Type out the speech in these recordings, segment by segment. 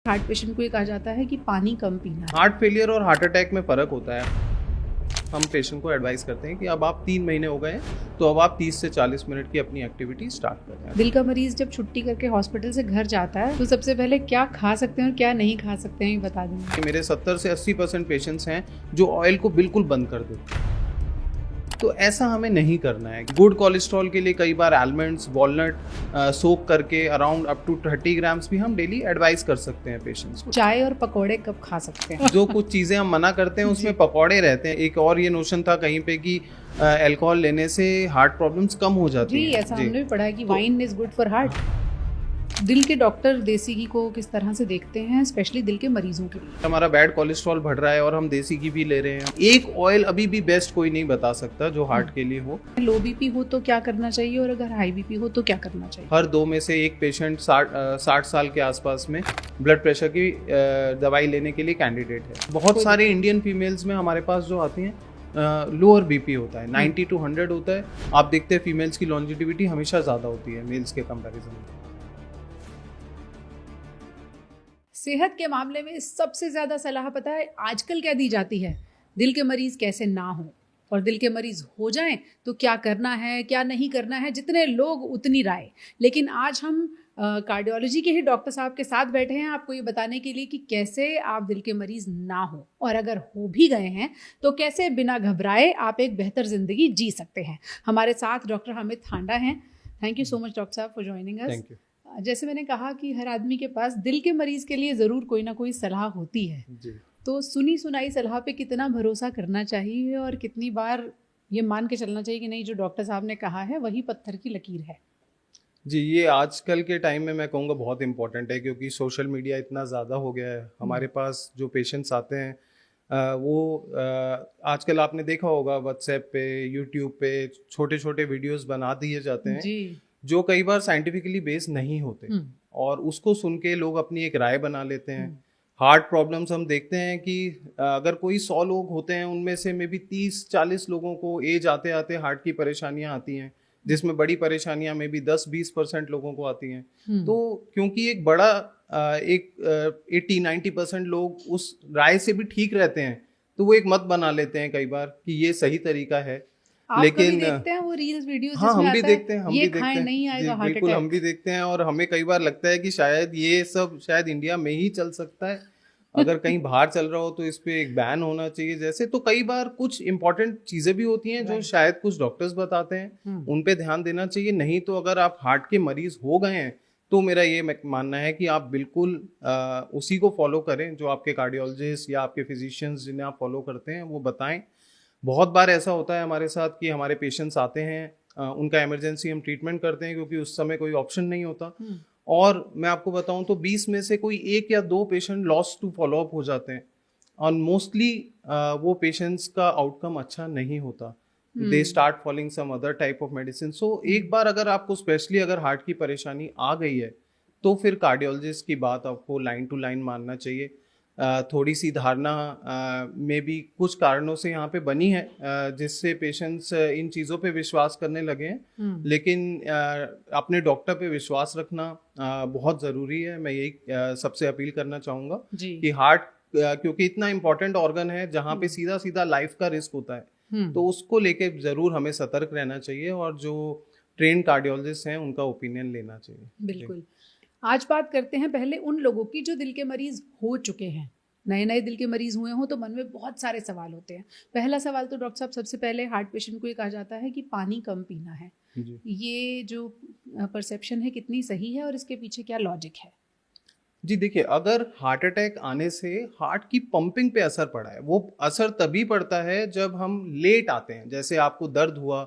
Heart patient को ये कहा जाता है कि पानी कम पीना है। हार्ट फेलियर और हार्ट अटैक में फ़र्क होता है। हम पेशेंट को एडवाइस करते हैं कि अब आप 3 महीने हो गए हैं तो अब आप 30 से 40 मिनट की अपनी एक्टिविटी स्टार्ट करें। दिल का मरीज जब छुट्टी करके हॉस्पिटल से घर जाता है तो सबसे पहले क्या खा सकते हैं और क्या नहीं खा सकते हैं ये बता देंगे। मेरे 70 से 80% पेशेंट्स हैं जो ऑयल को बिल्कुल बंद कर देते हैं, तो ऐसा हमें नहीं करना है। गुड कोलेस्ट्रॉल के लिए कई बार आलमंड्स, वॉलनट सोक करके अराउंड अप टू 30 ग्राम्स भी हम डेली एडवाइस कर सकते हैं पेशेंट्स को। चाय और पकौड़े कब खा सकते हैं? जो कुछ चीज़ें हम मना करते हैं उसमें पकौड़े रहते हैं। एक और ये नोशन था कहीं पे कि अल्कोहल लेने से हार्ट प्रॉब्लम्स कम हो जाती जी हैं। ऐसा हमने भी पढ़ा है कि wine is good for heart. दिल के डॉक्टर देसी घी को किस तरह से देखते हैं, स्पेशली दिल के मरीजों के लिए? हमारा बैड कोलेस्ट्रॉल बढ़ रहा है और हम देसी घी भी ले रहे हैं। एक ऑयल अभी भी बेस्ट कोई नहीं बता सकता जो हार्ट के लिए हो। लो बीपी हो तो क्या करना चाहिए और अगर हाई बीपी हो तो क्या करना चाहिए? हर 2 में से एक पेशेंट 60 साल के आसपास में ब्लड प्रेशर की दवाई लेने के लिए कैंडिडेट है। बहुत सारे इंडियन फीमेल्स में हमारे पास जो आती हैं लोअर बीपी होता है, 90 to 100 होता है। आप देखते हैं फीमेल्स की लॉन्जिटिविटी हमेशा ज़्यादा होती है मेल्स के कंपैरिजन में। सेहत के मामले में सबसे ज़्यादा सलाह पता है आजकल क्या दी जाती है? दिल के मरीज़ कैसे ना हो, और दिल के मरीज़ हो जाएं तो क्या करना है क्या नहीं करना है। जितने लोग उतनी राय। लेकिन आज हम कार्डियोलॉजी के ही डॉक्टर साहब के साथ बैठे हैं आपको ये बताने के लिए कि कैसे आप दिल के मरीज़ ना हो, और अगर हो भी गए हैं तो कैसे बिना घबराए आप एक बेहतर ज़िंदगी जी सकते हैं। हमारे साथ डॉक्टर हामिद थांडा हैं। Thank you so much doctor साहब for joining us. Thank you. जैसे मैंने कहा कि हर आदमी के पास दिल के मरीज के लिए ज़रूर कोई ना कोई सलाह होती है जी। तो सुनी सुनाई सलाह पे कितना भरोसा करना चाहिए और कितनी बार ये मान के चलना चाहिए कि नहीं जो डॉक्टर साहब ने कहा है वही पत्थर की लकीर है? जी, ये आजकल के टाइम में मैं कहूँगा बहुत इम्पोर्टेंट है क्योंकि सोशल मीडिया इतना ज़्यादा हो गया है। हमारे पास जो पेशेंट्स आते हैं आजकल आपने देखा होगा व्हाट्सएप पे, यूट्यूब पे छोटे छोटे वीडियोस बना दिए जाते हैं जी। जो कई बार साइंटिफिकली बेस्ड नहीं होते, और उसको सुन के लोग अपनी एक राय बना लेते हैं। हार्ट प्रॉब्लम्स हम देखते हैं कि अगर कोई 100 लोग होते हैं उनमें से मे बी 30-40 लोगों को एज आते आते हार्ट की परेशानियां आती हैं, जिसमें बड़ी परेशानियां में भी 10-20% लोगों को आती हैं। तो क्योंकि एक बड़ा 80-90% लोग उस राय से भी ठीक रहते हैं, तो वो एक मत बना लेते हैं कई बार कि ये सही तरीका है। आप लेकिन कभी देखते हैं वो रील्स वीडियोस हाँ, जिसमें हम भी आता है, देखते हैं, हम ये भी देखते खाएं हैं नहीं जी, आएगा हार्ट बिल्कुल अटैक। हम भी देखते हैं, और हमें कई बार लगता है कि शायद ये सब शायद इंडिया में ही चल सकता है। अगर कहीं बाहर चल रहा हो तो इस पे एक बैन होना चाहिए जैसे। तो कई बार कुछ इंपॉर्टेंट चीजें भी होती हैं जो शायद कुछ डॉक्टर्स बताते हैं, उन पे ध्यान देना चाहिए। नहीं तो अगर आप हार्ट के मरीज हो गए हैं तो मेरा ये मानना है कि आप बिल्कुल उसी को फॉलो करें जो आपके कार्डियोलॉजिस्ट या आपके फिजिशियंस जिन्हें आप फॉलो करते हैं वो बताएं। बहुत बार ऐसा होता है हमारे साथ कि हमारे पेशेंट्स आते हैं, उनका इमरजेंसी हम ट्रीटमेंट करते हैं क्योंकि उस समय कोई ऑप्शन नहीं होता, और मैं आपको बताऊं तो 20 में से कोई 1 या 2 पेशेंट लॉस्ट टू फॉलोअप हो जाते हैं, और मोस्टली वो पेशेंट्स का आउटकम अच्छा नहीं होता। They start following some other type of medicine. So एक बार अगर आपको स्पेशली अगर हार्ट की परेशानी आ गई है तो फिर कार्डियोलॉजिस्ट की बात आपको लाइन टू लाइन मानना चाहिए। थोड़ी सी धारणा में भी कुछ कारणों से यहाँ पे बनी है जिससे पेशेंट्स इन चीज़ों पे विश्वास करने लगे हैं, लेकिन अपने डॉक्टर पे विश्वास रखना बहुत ज़रूरी है। मैं यही सबसे अपील करना चाहूँगा कि हार्ट क्योंकि इतना इम्पोर्टेंट ऑर्गन है जहाँ पे सीधा सीधा लाइफ का रिस्क होता है, तो उसको लेके ज़रूर हमें सतर्क रहना चाहिए, और जो ट्रेन कार्डियोलॉजिस्ट हैं उनका ओपिनियन लेना चाहिए। बिल्कुल। आज बात करते हैं पहले उन लोगों की जो दिल के मरीज हो चुके हैं। नए नए दिल के मरीज हुए हों तो मन में बहुत सारे सवाल होते हैं। पहला सवाल तो डॉक्टर साहब सबसे पहले हार्ट पेशेंट को ये कहा जाता है कि पानी कम पीना है। ये जो परसेप्शन है कितनी सही है और इसके पीछे क्या लॉजिक है? जी देखिए, अगर हार्ट अटैक आने से हार्ट की पंपिंग पे असर पड़ा है, वो असर तभी पड़ता है जब हम लेट आते हैं। जैसे आपको दर्द हुआ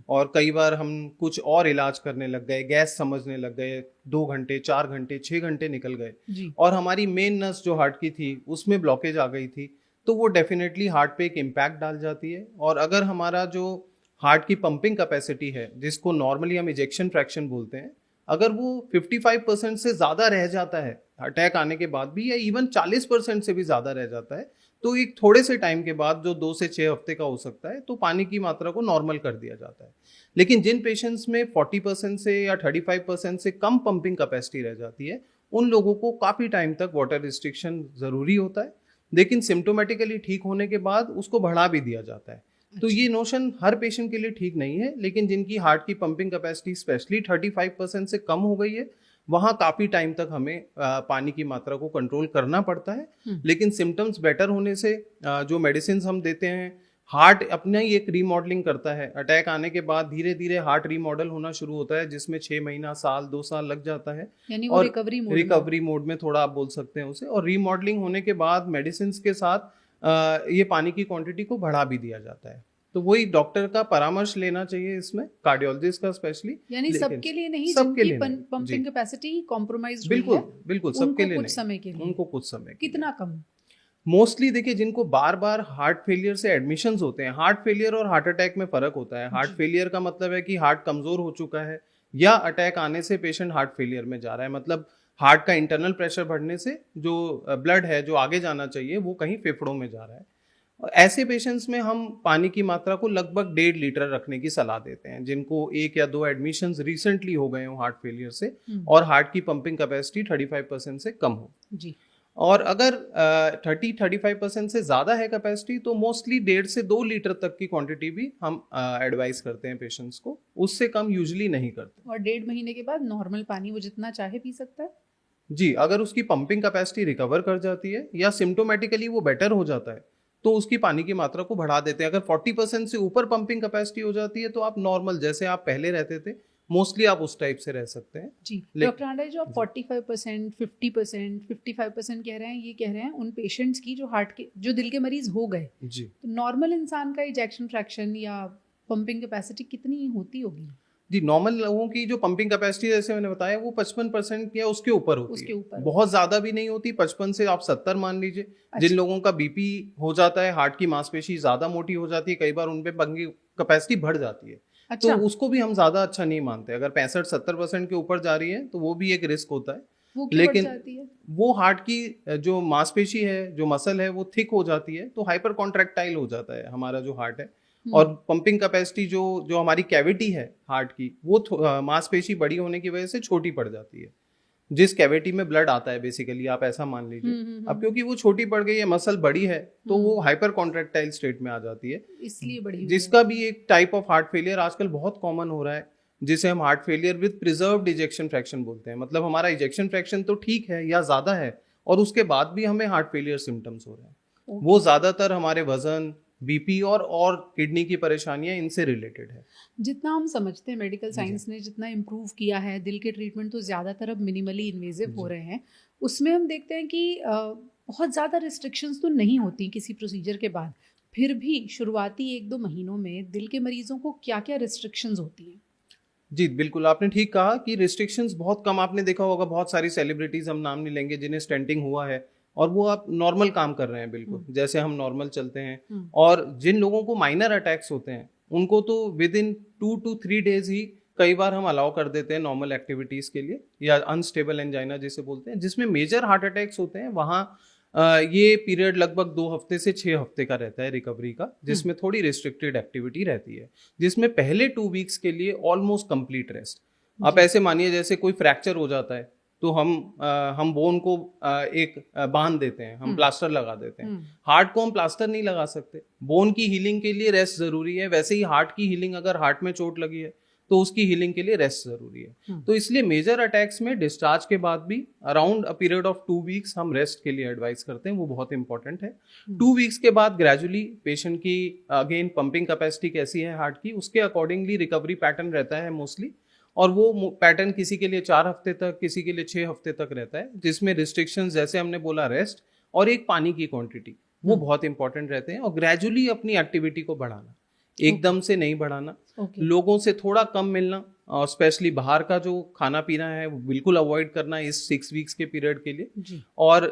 और कई बार हम कुछ और इलाज करने लग गए, गैस समझने लग गए, 2 घंटे 4 घंटे 6 घंटे निकल गए और हमारी मेन नस जो हार्ट की थी उसमें ब्लॉकेज आ गई थी, तो वो डेफिनेटली हार्ट पे एक इम्पैक्ट डाल जाती है। और अगर हमारा जो हार्ट की पंपिंग कैपेसिटी है जिसको नॉर्मली हम इजेक्शन फ्रैक्शन बोलते हैं, अगर वो 55% से ज़्यादा रह जाता है अटैक आने के बाद भी, या इवन 40% से भी ज़्यादा रह जाता है, तो एक थोड़े से टाइम के बाद जो 2 से 6 हफ्ते का हो सकता है, तो पानी की मात्रा को नॉर्मल कर दिया जाता है। लेकिन जिन पेशेंट्स में 40% से या 35% से कम पंपिंग कैपेसिटी रह जाती है, उन लोगों को काफ़ी टाइम तक वाटर रिस्ट्रिक्शन ज़रूरी होता है, लेकिन सिम्टोमेटिकली ठीक होने के बाद उसको बढ़ा भी दिया जाता है। तो ये नोशन हर पेशेंट के लिए ठीक नहीं है, लेकिन जिनकी हार्ट की पंपिंग कैपेसिटी स्पेशली 35% से कम हो गई है, वहाँ काफ़ी टाइम तक हमें पानी की मात्रा को कंट्रोल करना पड़ता है। लेकिन सिम्टम्स बेटर होने से जो मेडिसिन हम देते हैं, हार्ट अपना ही एक रीमॉडलिंग करता है। अटैक आने के बाद धीरे धीरे हार्ट रीमॉडल होना शुरू होता है, जिसमें 6 महीना, साल, 2 साल लग जाता है। यानी वो और रिकवरी मोड में थोड़ा आप बोल सकते हैं उसे। और रीमॉडलिंग होने के बाद मेडिसिन के साथ ये पानी की क्वांटिटी को बढ़ा भी दिया जाता है। तो वही डॉक्टर का परामर्श लेना चाहिए इसमें, कार्डियोलॉजिस्ट का स्पेशली। यानी सबके लिए नहीं, सबके लिए जिनकी पंपिंग कैपेसिटी कॉम्प्रोमाइज बिल्कुल बिल्कुल सबके लिए कुछ नहीं, समय के लिए, उनको कुछ समय कितना कम? मोस्टली देखिए, जिनको बार बार हार्ट फेलियर से एडमिशंस होते हैं, हार्ट फेलियर और हार्ट अटैक में फर्क होता है। हार्ट फेलियर का मतलब है कि हार्ट कमजोर हो चुका है, या अटैक आने से पेशेंट हार्ट फेलियर में जा रहा है, मतलब हार्ट का इंटरनल प्रेशर बढ़ने से जो ब्लड है जो आगे जाना चाहिए वो कहीं फेफड़ों में जा रहा है। ऐसे पेशेंट्स में हम पानी की मात्रा को लगभग 1.5 लीटर रखने की सलाह देते हैं, जिनको 1 या 2 एडमिशंस रिसेंटली हो गए हो हार्ट फेलियर से और हार्ट की पंपिंग कैपेसिटी 35% से कम हो जी। और अगर 30-35% से ज़्यादा है कैपेसिटी, तो मोस्टली 1.5 से 2 लीटर तक की क्वांटिटी भी हम एडवाइस करते हैं पेशेंट्स को, उससे कम यूजुअली नहीं करते। और 1.5 महीने के बाद नॉर्मल पानी वो जितना चाहे पी सकता है? जी, अगर उसकी पंपिंग कैपेसिटी रिकवर कर जाती है या सिम्टोमेटिकली वो बेटर हो जाता है, तो उसकी पानी की मात्रा को बढ़ा देते हैं। अगर 40% से ऊपर पंपिंग कैपेसिटी हो जाती है, तो आप नॉर्मल जैसे आप पहले रहते थे, मोस्टली आप उस टाइप से रह सकते हैं। जी डॉक्टर आंडे, जो आप 45%, 50%, 55% कह रहे हैं, ये कह रहे हैं उन पेशेंट्स की जो दिल के मरीज हो गए जी। तो नॉर्मल इंसान का इजेक्शन फ्रैक्शन या पंपिंग कैपेसिटी कितनी होती होगी? जी, नॉर्मल लोगों की जो पंपिंग कैपेसिटी जैसे मैंने बताया वो 55% या उसके ऊपर होती है। बहुत ज्यादा भी नहीं होती, 55 से आप 70 मान लीजिए। जिन लोगों का बीपी हो जाता है, हार्ट की मांसपेशी ज्यादा मोटी हो जाती है, कई बार उनपे पंपिंग कैपेसिटी बढ़ जाती है। तो उसको भी हम ज्यादा अच्छा नहीं मानते। अगर 65-70% के ऊपर जा रही है तो वो भी एक रिस्क होता है। वो क्यों बढ़ जाती है? वो हार्ट की जो मांसपेशी है, जो मसल है, वो थिक हो जाती है, तो हाइपर कॉन्ट्रैक्टाइल हो जाता है हमारा जो हार्ट है। और पंपिंग कैपेसिटी जो हमारी कैविटी है हार्ट की, वो मांसपेशी बड़ी होने की वजह से छोटी पड़ जाती है। जिस कैविटी में ब्लड आता है बेसिकली, आप ऐसा मान लीजिए। अब क्योंकि वो छोटी पड़ गई है, मसल बड़ी है, तो वो हाइपर कॉन्ट्रैक्टाइल स्टेट में आ जाती है, इसलिए बड़ी। जिसका भी एक टाइप ऑफ हार्ट फेलियर आजकल बहुत कॉमन हो रहा है, जिसे हम heart failure with preserved ejection fraction बोलते हैं। मतलब हमारा इजेक्शन फ्रैक्शन तो ठीक है या ज्यादा है, और उसके बाद भी हमें हार्ट फेलियर सिम्टम्स हो रहे हैं। वो ज्यादातर हमारे वजन, बीपी और किडनी की परेशानियां इनसे रिलेटेड है। जितना हम समझते हैं मेडिकल साइंस ने जितना इम्प्रूव किया है, दिल के ट्रीटमेंट तो ज़्यादातर अब मिनिमली इन्वेजिव हो रहे हैं। उसमें हम देखते हैं कि बहुत ज़्यादा रिस्ट्रिक्शंस तो नहीं होती किसी प्रोसीजर के बाद, फिर भी शुरुआती 1-2 महीनों में दिल के मरीजों को क्या क्या रिस्ट्रिक्शंस होती हैं? जी बिल्कुल, आपने ठीक कहा कि रिस्ट्रिक्शंस बहुत कम। आपने देखा होगा बहुत सारी सेलिब्रिटीज, हम नाम नहीं लेंगे, जिन्हें स्टेंटिंग हुआ है और वो आप नॉर्मल काम कर रहे हैं, बिल्कुल जैसे हम नॉर्मल चलते हैं। और जिन लोगों को माइनर अटैक्स होते हैं, उनको तो विद इन 2 to 3 डेज ही कई बार हम अलाउ कर देते हैं नॉर्मल एक्टिविटीज के लिए, या अनस्टेबल एंजाइना जिसे बोलते हैं। जिसमें मेजर हार्ट अटैक्स होते हैं, वहाँ ये पीरियड लगभग 2 हफ्ते से 6 हफ्ते का रहता है रिकवरी का, जिसमें थोड़ी रिस्ट्रिक्टेड एक्टिविटी रहती है, जिसमें पहले 2 वीक्स के लिए ऑलमोस्ट कंप्लीट रेस्ट। आप ऐसे मानिए जैसे कोई फ्रैक्चर हो जाता है, तो हम बोन को बांध देते हैं, हम प्लास्टर लगा देते हैं। हार्ट को हम प्लास्टर नहीं लगा सकते। बोन की हीलिंग के लिए रेस्ट जरूरी है, वैसे ही हार्ट की हीलिंग, अगर हार्ट में चोट लगी है तो उसकी हीलिंग के लिए रेस्ट जरूरी है। तो इसलिए मेजर अटैक्स में डिस्चार्ज के बाद भी around a period of 2 weeks हम रेस्ट के लिए एडवाइस करते हैं, वो बहुत इंपॉर्टेंट है। 2 वीक्स के बाद ग्रेजुअली पेशेंट की अगेन पंपिंग कैपेसिटी कैसी है हार्ट की, उसके अकॉर्डिंगली रिकवरी पैटर्न रहता है मोस्टली। और वो पैटर्न किसी के लिए 4 हफ्ते तक, किसी के लिए 6 हफ्ते तक रहता है, जिसमें रिस्ट्रिक्शंस जैसे हमने बोला रेस्ट और एक पानी की क्वांटिटी, वो बहुत इंपॉर्टेंट रहते हैं। और ग्रेजुअली अपनी एक्टिविटी को बढ़ाना, एकदम से नहीं बढ़ाना। लोगों से थोड़ा कम मिलना, और स्पेशली बाहर का जो खाना पीना है वो बिल्कुल अवॉइड करना इस 6 वीक्स के पीरियड के लिए। और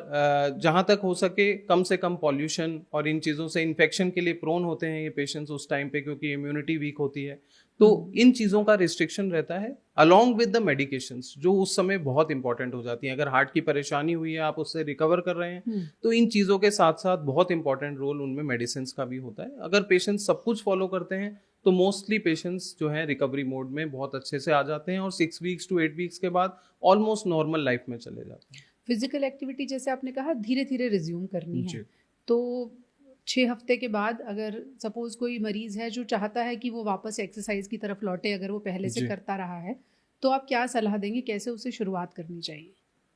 जहां तक हो सके कम से कम पॉल्यूशन और इन चीज़ों से, इन्फेक्शन के लिए प्रोन होते हैं ये पेशेंट्स उस टाइम पे, क्योंकि इम्यूनिटी वीक होती है। तो इन चीज़ों का रिस्ट्रिक्शन रहता है, अलॉन्ग विद द मेडिकेशंस, जो उस समय बहुत इंपॉर्टेंट हो जाती हैं। अगर हार्ट की परेशानी हुई है, आप उससे रिकवर कर रहे हैं, तो इन चीज़ों के साथ साथ बहुत इंपॉर्टेंट रोल उनमें मेडिसिन का भी होता है। अगर पेशेंट सब कुछ फॉलो करते हैं तो मोस्टली पेशेंट्स जो है रिकवरी मोड में बहुत अच्छे से आ जाते हैं और 6 वीक्स टू 8 वीक्स के बाद ऑलमोस्ट नॉर्मल लाइफ में चले जाते हैं। फिजिकल एक्टिविटी जैसे आपने कहा धीरे धीरे रिज्यूम करनी जी। है, तो 6 हफ्ते के बाद अगर सपोज कोई मरीज है जो चाहता है कि वो वापस एक्सरसाइज की तरफ लौटे, अगर वो पहले से जी। करता रहा है, तो आप क्या सलाह देंगे, कैसे उसे शुरुआत करनी चाहिए?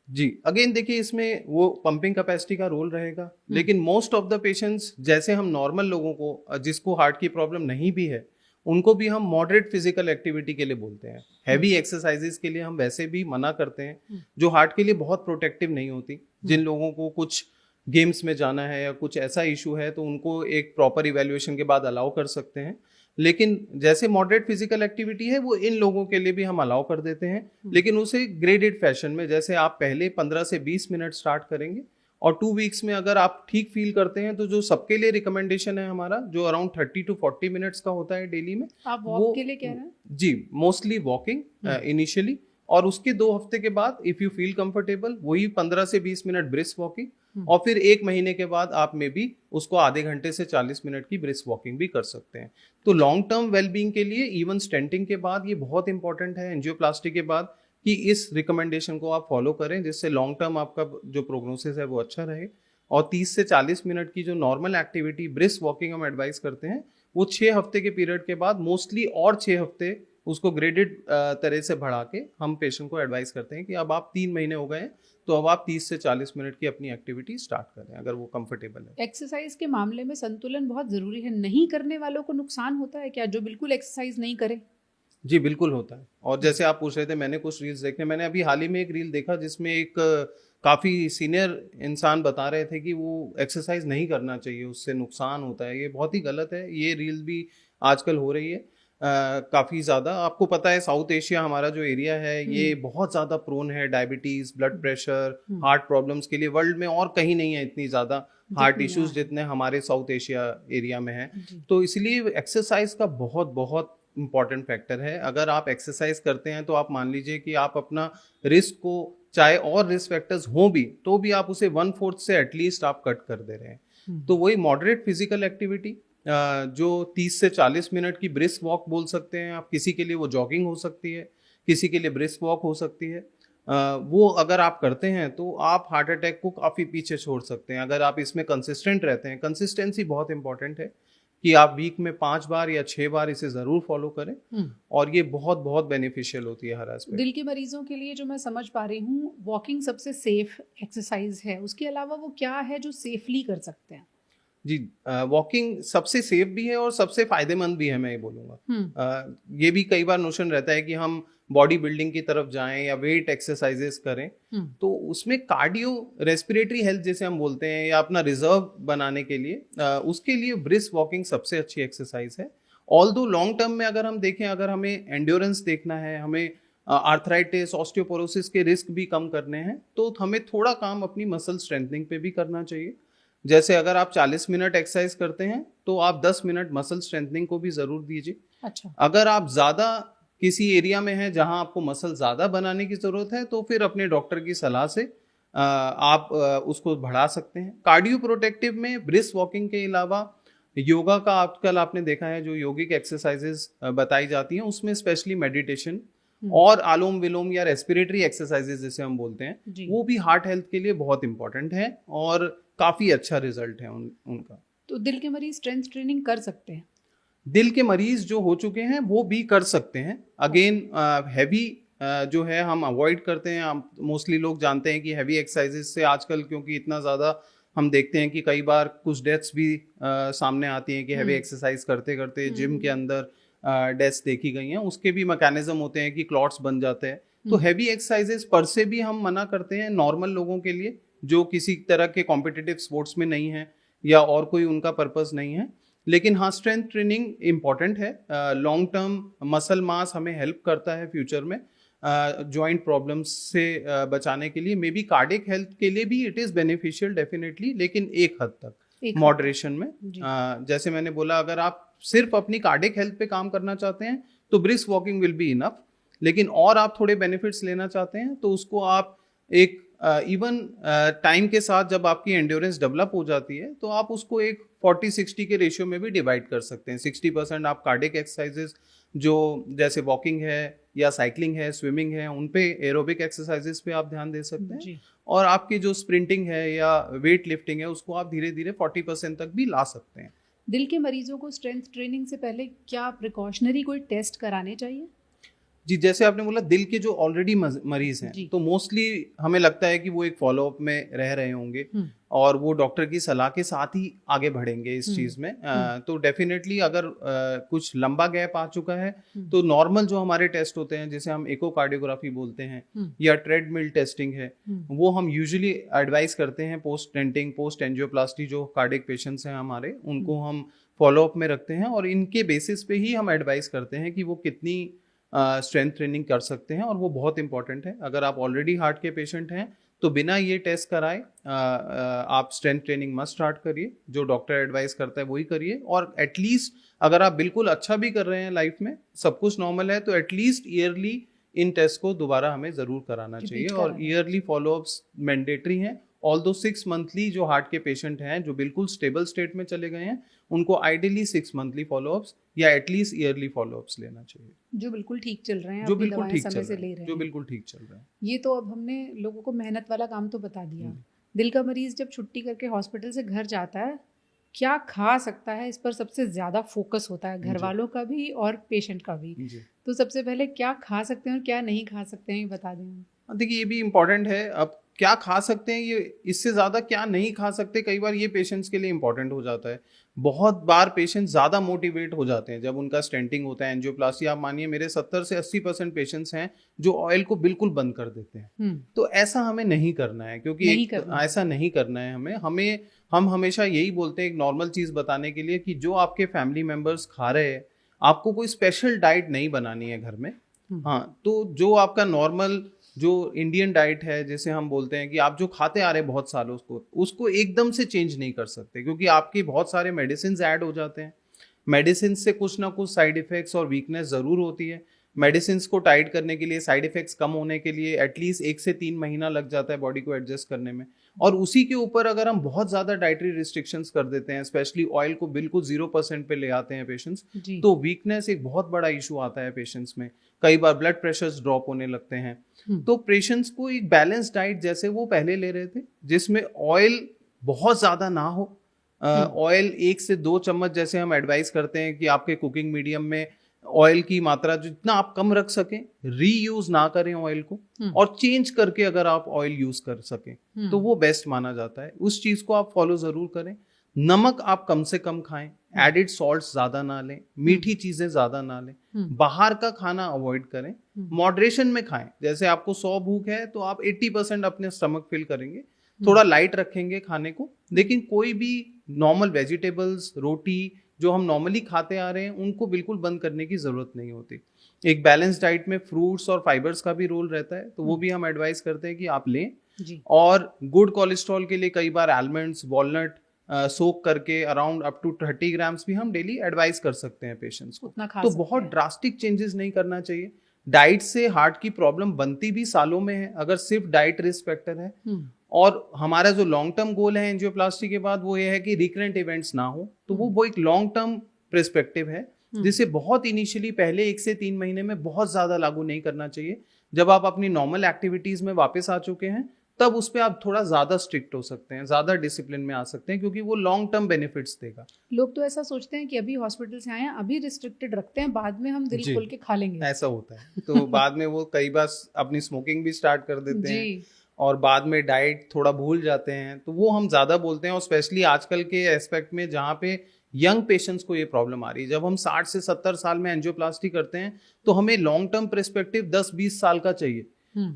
जी, अगेन देखिए इसमें वो पंपिंग कैपेसिटी का रोल रहेगा, लेकिन मोस्ट ऑफ द पेशेंट्स जैसे हम नॉर्मल लोगों को जिसको हार्ट की प्रॉब्लम नहीं भी है उनको भी हम मॉडरेट फिजिकल एक्टिविटी के लिए बोलते हैं। हैवी एक्सरसाइजेस के लिए हम वैसे भी मना करते हैं जो हार्ट के लिए बहुत प्रोटेक्टिव नहीं होती। जिन लोगों को कुछ गेम्स में जाना है या कुछ ऐसा इशू है तो उनको एक प्रॉपर इवैल्यूएशन के बाद अलाउ कर सकते हैं, लेकिन जैसे मॉडरेट फिजिकल एक्टिविटी है वो इन लोगों के लिए भी हम अलाउ कर देते हैं, लेकिन उसे ग्रेडेड फैशन में, जैसे आप पहले 15 से 20 मिनट स्टार्ट करेंगे और 2 वीक्स में अगर आप ठीक फील करते हैं तो जो सबके लिए रिकमेंडेशन है हमारा जो अराउंड 30 टू 40 मिनट्स का होता है डेली में, आप वॉक के लिए कह रहे हैं? जी, मोस्टली वॉकिंग इनिशियली, और उसके 2 हफ्ते के बाद इफ यू फील कंफर्टेबल वही 15 से 20 मिनट ब्रिस्क वॉकिंग, और फिर 1 महीने के बाद आप में भी उसको आधे घंटे से 40 मिनट की ब्रिस्क वॉकिंग भी कर सकते हैं। तो लॉन्ग टर्म वेलबींग के लिए इवन स्टेंटिंग के बाद ये बहुत इंपॉर्टेंट है, एंजियोप्लास्टी के बाद, कि इस रिकमेंडेशन को आप फॉलो करें जिससे लॉन्ग टर्म आपका जो प्रोग्नोसिस है वो अच्छा रहे। और 30 से 40 मिनट की जो नॉर्मल एक्टिविटी ब्रिस्क वॉकिंग हम एडवाइस करते हैं वो 6 हफ्ते के पीरियड के बाद मोस्टली और 6 हफ्ते उसको ग्रेडेड तरह से बढ़ा के हम पेशेंट को एडवाइस करते हैं कि अब आप 3 महीने हो गए हैं तो अब आप 30 से 40 मिनट की अपनी एक्टिविटी स्टार्ट करें अगर वो कंफर्टेबल है। एक्सरसाइज के मामले में संतुलन बहुत जरूरी है। नहीं करने वालों को नुकसान होता है क्या, जो बिल्कुल एक्सरसाइज नहीं करे? जी बिल्कुल होता है। और जैसे आप पूछ रहे थे, मैंने कुछ रील्स देखे, मैंने अभी हाल ही में एक रील देखा जिसमें एक काफ़ी सीनियर इंसान बता रहे थे कि वो एक्सरसाइज नहीं करना चाहिए, उससे नुकसान होता है। ये बहुत ही गलत है। ये रील भी आजकल हो रही है काफ़ी ज़्यादा। आपको पता है साउथ एशिया हमारा जो एरिया है ये बहुत ज़्यादा प्रोन है diabetes, blood pressure, heart problems के लिए। वर्ल्ड में और कहीं नहीं है इतनी ज़्यादा हार्ट इश्यूज जितने हमारे साउथ एशिया एरिया में है। तो इसलिए एक्सरसाइज का बहुत बहुत इंपॉर्टेंट फैक्टर है। अगर आप एक्सरसाइज करते हैं तो आप मान लीजिए कि आप अपना रिस्क को, चाहे और रिस्क फैक्टर्स हों भी, तो भी आप उसे 1/4 से एटलीस्ट आप कट कर दे रहे हैं। तो वही मॉडरेट फिजिकल एक्टिविटी जो 30 से 40 मिनट की ब्रिस्क वॉक बोल सकते हैं आप, किसी के लिए वो जॉगिंग हो सकती है, किसी के लिए ब्रिस्क वॉक हो सकती है, वो अगर आप करते हैं तो आप हार्ट अटैक को काफ़ी पीछे छोड़ सकते हैं अगर आप इसमें कंसिस्टेंट रहते हैं। कंसिस्टेंसी बहुत इंपॉर्टेंट है कि आप वीक में 5 बार या 6 बार इसे ज़रूर फॉलो करें, और ये बहुत बहुत बेनिफिशियल होती है हर एस्पेक्ट। दिल के मरीजों के लिए जो मैं समझ पा रही हूँ, वॉकिंग सबसे सेफ एक्सरसाइज है। उसके अलावा वो क्या है जो सेफली कर सकते हैं? जी, वॉकिंग सबसे सेफ भी है और सबसे फायदेमंद भी है, मैं ये बोलूँगा। ये भी कई बार नोशन रहता है कि हम बॉडी बिल्डिंग की तरफ जाएं या वेट एक्सरसाइजेस करें, तो उसमें कार्डियो रेस्पिरेटरी हेल्थ जैसे हम बोलते हैं या अपना रिजर्व बनाने के लिए उसके लिए ब्रिस्क वॉकिंग सबसे अच्छी एक्सरसाइज है। ऑल्दो लॉन्ग टर्म में अगर हम देखें, अगर हमें एंड्योरेंस देखना है, हमें आर्थराइटिस, ऑस्टियोपोरोसिस के रिस्क भी कम करने हैं, तो हमें थोड़ा काम अपनी मसल स्ट्रेंथनिंग पे भी करना चाहिए। जैसे अगर आप 40 मिनट एक्सरसाइज करते हैं तो आप 10 मिनट मसल स्ट्रेंथनिंग को भी ज़रूर दीजिए। अच्छा। अगर आप ज़्यादा किसी एरिया में हैं जहां आपको मसल ज़्यादा बनाने की ज़रूरत है तो फिर अपने डॉक्टर की सलाह से आप उसको बढ़ा सकते हैं। कार्डियो प्रोटेक्टिव में ब्रिस्क वॉकिंग के अलावा योगा का आजकल आपने देखा है, जो योगिक एक्सरसाइजेस बताई जाती हैं उसमें स्पेशली मेडिटेशन और आलोम विलोम या रेस्पिरेटरी एक्सरसाइजेस जैसे हम बोलते हैं, वो भी हार्ट हेल्थ के लिए बहुत इंपॉर्टेंट है और काफ़ी अच्छा रिजल्ट है उनका। तो दिल के मरीज स्ट्रेंथ ट्रेनिंग कर सकते हैं? दिल के मरीज जो हो चुके हैं वो भी कर सकते हैं। अगेन हैवी जो है हम अवॉइड करते हैं। हम मोस्टली लोग जानते हैं कि हैवी एक्सरसाइजेस से आजकल, क्योंकि इतना ज़्यादा हम देखते हैं कि कई बार कुछ डेथ्स भी सामने आती हैं कि हैवी एक्सरसाइज करते करते जिम के अंदर डेथ्स देखी गई हैं। उसके भी मैकेनिज्म होते हैं कि क्लॉट्स बन जाते हैं। तो हैवी एक्सरसाइजेस पर से भी हम मना करते हैं नॉर्मल लोगों के लिए जो किसी तरह के कॉम्पिटिटिव स्पोर्ट्स में नहीं है या और कोई उनका पर्पस नहीं है। लेकिन हाँ, स्ट्रेंथ ट्रेनिंग इम्पॉर्टेंट है। लॉन्ग टर्म मसल मास हमें हेल्प करता है फ्यूचर में जॉइंट प्रॉब्लम्स से बचाने के लिए। मे बी कार्डियक हेल्थ के लिए भी इट इज़ बेनिफिशियल डेफिनेटली, लेकिन एक हद तक, मॉडरेशन में। जैसे मैंने बोला, अगर आप सिर्फ अपनी कार्डियक हेल्थ पे काम करना चाहते हैं तो brisk walking will be enough, लेकिन और आप थोड़े बेनिफिट्स लेना चाहते हैं तो उसको आप एक इवन टाइम के साथ जब आपकी एंड्योरेंस डेवलप हो जाती है तो आप उसको एक 40-60 के रेशियो में भी डिवाइड कर सकते हैं। 60% आप कार्डियक एक्सरसाइजेस जो जैसे वॉकिंग है या साइकिलिंग है, स्विमिंग है, उन पे एरोबिक एक्सरसाइजेस पे आप ध्यान दे सकते हैं, और आपकी जो स्प्रिंटिंग है या वेट लिफ्टिंग है उसको आप धीरे धीरे 40% तक भी ला सकते हैं। दिल के मरीजों को स्ट्रेंथ ट्रेनिंग से पहले क्या प्रिकॉशनरी कोई टेस्ट कराने चाहिए? जी, जैसे आपने बोला दिल के जो ऑलरेडी मरीज हैं तो मोस्टली हमें लगता है कि वो एक फॉलोअप में रह रहे होंगे और वो डॉक्टर की सलाह के साथ ही आगे बढ़ेंगे इस चीज में। तो डेफिनेटली अगर कुछ लंबा गैप आ चुका है तो नॉर्मल जो हमारे टेस्ट होते हैं जिसे हम इकोकार्डियोग्राफी बोलते हैं या ट्रेडमिल टेस्टिंग है, वो हम यूजुअली एडवाइस करते हैं पोस्ट स्टेंटिंग, पोस्ट एंजियोप्लास्टी जो कार्डियक पेशेंट्स हैं हमारे, उनको हम फॉलोअप में रखते हैं और इनके बेसिस पे ही हम एडवाइस करते हैं कि वो कितनी स्ट्रेंथ ट्रेनिंग कर सकते हैं। और वो बहुत इंपॉर्टेंट है। अगर आप ऑलरेडी हार्ट के पेशेंट हैं तो बिना ये टेस्ट कराए आप स्ट्रेंथ ट्रेनिंग मस्ट स्टार्ट करिए, जो डॉक्टर एडवाइस करता है वही करिए। और एटलीस्ट अगर आप बिल्कुल अच्छा भी कर रहे हैं लाइफ में, सब कुछ नॉर्मल है, तो एटलीस्ट ईयरली इन टेस्ट को दोबारा हमें जरूर कराना चाहिए और ईयरली फॉलोअप्स मैंडेटरी हैं। ऑल्दो 6 मंथली जो हार्ट के पेशेंट हैं जो बिल्कुल स्टेबल स्टेट में चले गए हैं, उनको आइडियली 6 मंथली फॉलोअप्स या एटलीस्ट ईयरली फॉलोअप्स लेना चाहिए। जो बिल्कुल ठीक चल रहे हैं, जो बिल्कुल ठीक चल रहे हैं, जो बिल्कुल ठीक चल रहे हैं। ये तो अब हमने लोगों को मेहनत वाला काम तो बता दिया। दिल का मरीज जब छुट्टी करके हॉस्पिटल से घर जाता है, क्या खा सकता है, इस पर सबसे ज्यादा फोकस होता है, घर वालों का भी और पेशेंट का भी। तो सबसे पहले क्या खा सकते हैं और क्या नहीं खा सकते हैं, ये बता दें। देखिए, ये भी इम्पोर्टेंट है। अब क्या खा सकते हैं, ये इससे ज़्यादा क्या नहीं खा सकते, कई बार ये पेशेंट्स के लिए इम्पोर्टेंट हो जाता है। बहुत बार पेशेंट्स ज़्यादा मोटिवेट हो जाते हैं जब उनका स्टेंटिंग होता है, एंजियोप्लास्टी। आप मानिए मेरे 70 से 80% पेशेंट्स हैं जो ऑयल को बिल्कुल बंद कर देते हैं। तो ऐसा हमें नहीं करना है, क्योंकि ऐसा नहीं करना है हमें। हम हमेशा यही बोलते हैं एक नॉर्मल चीज़ बताने के लिए कि जो आपके फैमिली मेम्बर्स खा रहे हैं, आपको कोई स्पेशल डाइट नहीं बनानी है घर में। हाँ, तो जो आपका नॉर्मल जो इंडियन डाइट है, जैसे हम बोलते हैं कि आप जो खाते आ रहे हैं बहुत सालों उसको एकदम से चेंज नहीं कर सकते, क्योंकि आपके बहुत सारे मेडिसिन ऐड हो जाते हैं। मेडिसिन से कुछ ना कुछ साइड इफेक्ट्स और वीकनेस जरूर होती है। मेडिसिन को टाइट करने के लिए, साइड इफेक्ट्स कम होने के लिए एटलीस्ट 1 से 3 महीना लग जाता है बॉडी को एडजस्ट करने में। और उसी के ऊपर अगर हम बहुत ज्यादा डाइटरी रिस्ट्रिक्शंस कर देते हैं, स्पेशली ऑयल को बिल्कुल 0% पे ले आते हैं पेशेंट्स, तो वीकनेस एक बहुत बड़ा इशू आता है पेशेंट्स में। कई बार ब्लड प्रेशर्स ड्रॉप होने लगते हैं। तो पेशेंट्स को एक बैलेंस डाइट जैसे वो पहले ले रहे थे, जिसमें ऑयल बहुत ज्यादा ना हो, ऑयल 1 से 2 चम्मच जैसे हम एडवाइस करते हैं कि आपके कुकिंग मीडियम में ऑयल की मात्रा जितना आप कम रख सकें, रीयूज ना करें ऑयल को, और चेंज करके अगर आप ऑयल यूज कर सकें तो वो बेस्ट माना जाता है। उस चीज को आप फॉलो जरूर करें। नमक आप कम से कम खाएं, एडिड सॉल्ट ज्यादा ना लें, मीठी चीजें ज्यादा ना लें, बाहर का खाना अवॉइड करें, मॉडरेशन में खाएं। जैसे आपको 100 भूख है तो आप 80% अपने स्टमक फिल करेंगे, थोड़ा लाइट रखेंगे खाने को, लेकिन कोई भी नॉर्मल वेजिटेबल्स, रोटी जो हम नॉर्मली खाते आ रहे हैं उनको बिल्कुल बंद करने की जरूरत नहीं होती। एक बैलेंस डाइट में फ्रूट्स और फाइबर्स का भी रोल रहता है, तो वो भी हम एडवाइस करते हैं कि आप लें। और गुड कोलेस्ट्रॉल के लिए कई बार आलमंड्स, वॉलनट सोक करके अराउंड अप टू 30 ग्राम्स भी हम डेली एडवाइस कर सकते हैं पेशेंट्स को। तो बहुत ड्रास्टिक चेंजेस नहीं करना चाहिए। डाइट से हार्ट की प्रॉब्लम बनती भी सालों में है, अगर सिर्फ डाइट रिस्क फैक्टर है। और हमारा जो लॉन्ग टर्म गोल है एंजियोप्लास्टी के बाद, वो ये है कि रिकरेंट इवेंट्स ना हो। तो वो एक लॉन्ग टर्म पर्सपेक्टिव है, जिसे बहुत इनिशियली पहले 1 से 3 महीने में बहुत ज्यादा लागू नहीं करना चाहिए। जब आप अपनी नॉर्मल एक्टिविटीज में वापस आ चुके हैं, तब उस पर आप थोड़ा ज्यादा स्ट्रिक्ट हो सकते हैं, ज्यादा डिसिप्लिन में आ सकते हैं, क्योंकि वो लॉन्ग टर्म बेनिफिट्स देगा। लोग तो ऐसा सोचते हैं कि अभी हॉस्पिटल से आए हैं, अभी रिस्ट्रिक्टेड रखते हैं, बाद में हम दिल खोल के खा लेंगे। ऐसा होता है। तो बाद में वो कई बार अपनी स्मोकिंग भी स्टार्ट कर देते हैं और बाद में डाइट थोड़ा भूल जाते हैं। तो वो हम ज्यादा बोलते हैं, और स्पेशली आजकल के एस्पेक्ट में जहाँ पे यंग पेशेंट्स को ये प्रॉब्लम आ रही है। जब हम 60 से 70 साल में एंजियोप्लास्टी करते हैं तो हमें लॉन्ग टर्म पर्सपेक्टिव 10-20 साल का चाहिए,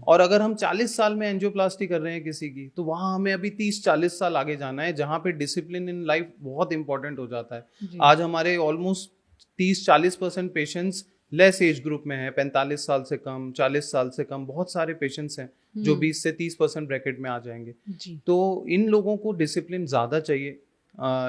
और अगर हम 40 साल में एंजियोप्लास्टी कर रहे हैं किसी की, तो वहां हमें अभी 30-40 साल आगे जाना है, जहां पे डिसिप्लिन इन लाइफ बहुत इंपॉर्टेंट हो जाता है। आज हमारे almost 30-40% patients less age group में है, 45 साल से कम, 40 साल से कम, बहुत सारे पेशेंट्स हैं जो 20 से 30% ब्रैकेट में आ जाएंगे। तो इन लोगों को डिसिप्लिन ज्यादा चाहिए।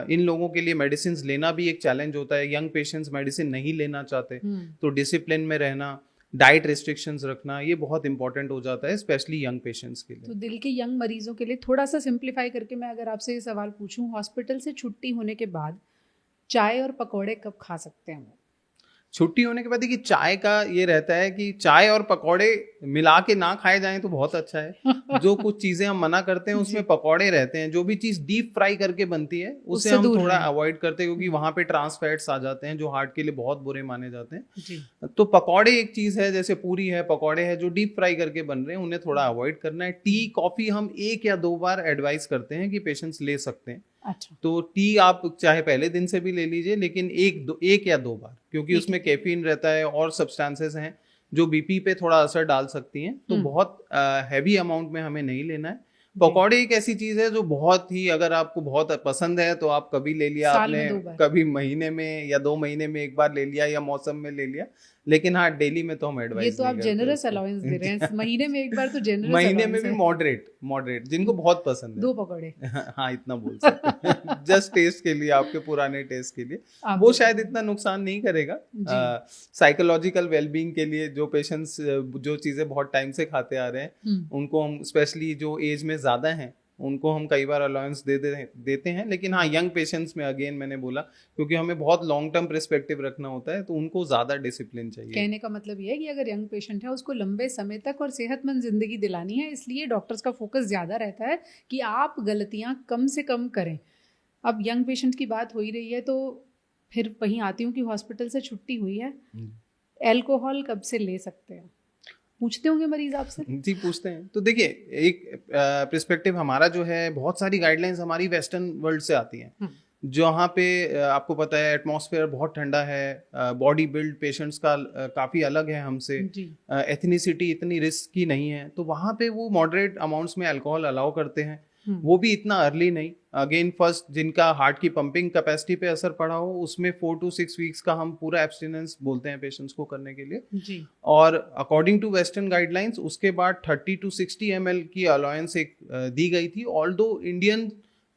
इन लोगों के लिए मेडिसिन लेना भी एक चैलेंज होता है। यंग पेशेंट्स मेडिसिन नहीं लेना चाहते, तो डिसिप्लिन में रहना, डाइट रिस्ट्रिक्शंस रखना, ये बहुत इंपॉर्टेंट हो जाता है स्पेशली यंग पेशेंट्स के लिए। तो दिल के यंग मरीजों के लिए थोड़ा सा सिंप्लीफाई करके मैं अगर आपसे ये सवाल पूछूं, हॉस्पिटल से छुट्टी होने के बाद चाय और पकौड़े कब खा सकते हैं वो? छुट्टी होने के बाद देखिए चाय का ये रहता है कि चाय और पकौड़े मिला के ना खाए जाएं तो बहुत अच्छा है। जो कुछ चीजें हम मना करते हैं उसमें पकौड़े रहते हैं, जो भी चीज डीप फ्राई करके बनती है उससे हम थोड़ा अवॉइड करते हैं, क्योंकि वहां पे ट्रांस फैट्स आ जाते हैं जो हार्ट के लिए बहुत बुरे माने जाते हैं। तो पकौड़े एक चीज है, जैसे पूरी है, पकौड़े है जो डीप फ्राई करके बन रहे हैं, उन्हें थोड़ा अवॉइड करना है। टी कॉफी हम 1 या 2 बार एडवाइस करते हैं कि पेशेंट्स ले सकते हैं। अच्छा। तो टी आप चाहे पहले दिन से भी ले लीजिए, लेकिन 1 या 2 बार, क्योंकि उसमें कैफीन रहता है और सब्सटेंसेस हैं जो बीपी पे थोड़ा असर डाल सकती हैं। तो बहुत हैवी अमाउंट में हमें नहीं लेना है। पकौड़े एक ऐसी चीज है जो बहुत ही, अगर आपको बहुत पसंद है तो आप कभी ले लिया, आपने कभी महीने में या 2 महीने में एक बार ले लिया या मौसम में ले लिया, लेकिन हाँ डेली में तो हम एडवाइस ये तो आप जेनरस अलाउंस दे रहे हैं। महीने में एक बार तो जेनरस, महीने में भी मॉडरेट जिनको बहुत पसंद है 2 पकौड़े हाँ इतना बोल सकते हैं जस्ट टेस्ट के लिए, आपके पुराने टेस्ट के लिए, वो शायद इतना नुकसान नहीं करेगा। साइकोलॉजिकल वेलबींग के लिए जो पेशेंट्स जो चीजें बहुत टाइम से खाते आ रहे हैं उनको हम, स्पेशली जो एज में ज्यादा हैं, उनको हम कई बार अलाउंस देते हैं। लेकिन हाँ यंग पेशेंट्स में अगेन मैंने बोला, क्योंकि हमें बहुत लॉन्ग टर्म पर्सपेक्टिव रखना होता है, तो उनको ज्यादा डिसिप्लिन चाहिए। कहने का मतलब ये है कि अगर यंग पेशेंट है उसको लंबे समय तक और सेहतमंद जिंदगी दिलानी है, इसलिए डॉक्टर्स का फोकस ज्यादा रहता है कि आप गलतियां कम से कम करें। अब यंग पेशेंट की बात हो ही रही है, तो फिर वहीं आती हूँ कि हॉस्पिटल से छुट्टी हुई है, एल्कोहल कब से ले सकते हैं? पूछते होंगे मरीज आपसे? जी पूछते हैं। तो देखिए एक पर्सपेक्टिव हमारा जो है, बहुत सारी गाइडलाइंस हमारी वेस्टर्न वर्ल्ड से आती हैं, जहाँ पे आपको पता है एटमॉस्फेयर बहुत ठंडा है, बॉडी बिल्ड पेशेंट्स का काफ़ी अलग है हमसे, एथनिसिटी इतनी रिस्क की नहीं है, तो वहाँ पे वो मॉडरेट अमाउंट्स में अल्कोहल अलाउ करते हैं, वो भी इतना अर्ली नहीं। अगेन फर्स्ट जिनका हार्ट की पंपिंग कैपेसिटी पे असर पड़ा हो, उसमें 4 to 6 वीक्स का हम पूरा एब्स्टिनेंस बोलते हैं पेशेंट्स को करने के लिए जी। और अकॉर्डिंग टू वेस्टर्न गाइडलाइंस उसके बाद 30 to 60 ml की अलाउंस एक दी गई थी। ऑल्दो इंडियन